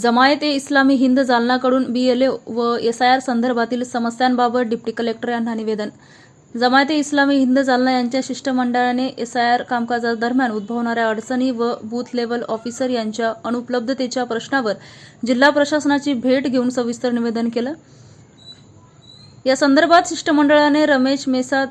जमायते इस्लामी हिंद जालनाकडून BLO व SIR संदर्भातील समस्यांबाबत डिप्टी कलेक्टर यांना निवेदन. जमायते इस्लामी हिंद जालना यांच्या शिष्टमंडळाने SIR कामकाजादरम्यान उद्भवणाऱ्या अडचणी व बूथ लेव्हल ऑफिसर यांच्या अनुपलब्धतेच्या प्रश्नावर जिल्हा प्रशासनाची भेट घेऊन सविस्तर निवेदन केलं. या संदर्भात शिष्टमंडळाने रमेश मेसात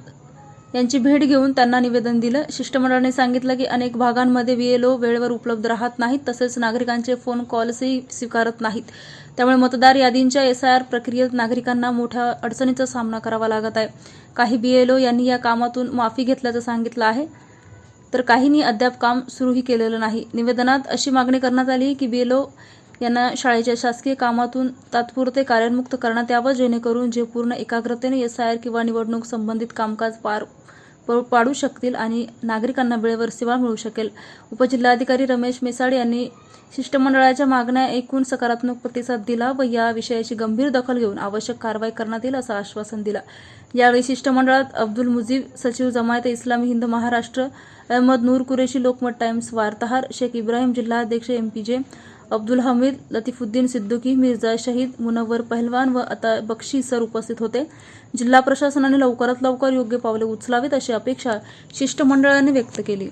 यांची भेट घेऊन त्यांना निवेदन दिलं. शिष्टमंडळाने सांगितलं की अनेक भागांमध्ये BLO वेळेवर उपलब्ध राहत नाहीत, तसेच नागरिकांचे फोन कॉल्सही स्वीकारत नाहीत. त्यामुळे मतदार यादींच्या SIR प्रक्रियेत नागरिकांना मोठ्या अडचणीचा सामना करावा लागत आहे. काही BLO यांनी या कामातून माफी घेतल्याचं सांगितलं आहे, तर काहींनी अद्याप काम सुरूही केलेलं नाही. निवेदनात अशी मागणी करण्यात आली की BLO यांना शाळेच्या शासकीय कामातून तात्पुरते कार्योन्मुक्त करण्यात यावं, जेणेकरून जे पूर्ण एकाग्रतेने SIR किंवा निवडणूक संबंधित कामकाज पार पाडू शकतील आणि नागरिकांना वेळेवर सेवा मिळू शकेल. उपजिल्हाधिकारी रमेश मेसाड यांनी शिष्टमंडळाच्या मागण्या ऐकून सकारात्मक प्रतिसाद दिला व या विषयाची गंभीर दखल घेऊन आवश्यक कारवाई करण्यात येईल असं आश्वासन दिलं. यावेळी शिष्टमंडळात अब्दुल मुजीब, सचिव जमायते इस्लामी हिंद महाराष्ट्र, अहमद नूर कुरेशी, लोकमत टाइम्स वार्ताहर, शेख इब्राहिम, जिल्हाध्यक्ष MPJ, अब्दुल हमीद, लतीफुद्दीन सिद्दुकी, मिर्झा शहीद, मुनव्वर पहलवान व अता बक्षी सर उपस्थित होते. जिल्हा प्रशासनाने लवकरात लवकर योग्य पावले उचलावीत अशी अपेक्षा शिष्टमंडळाने व्यक्त केली.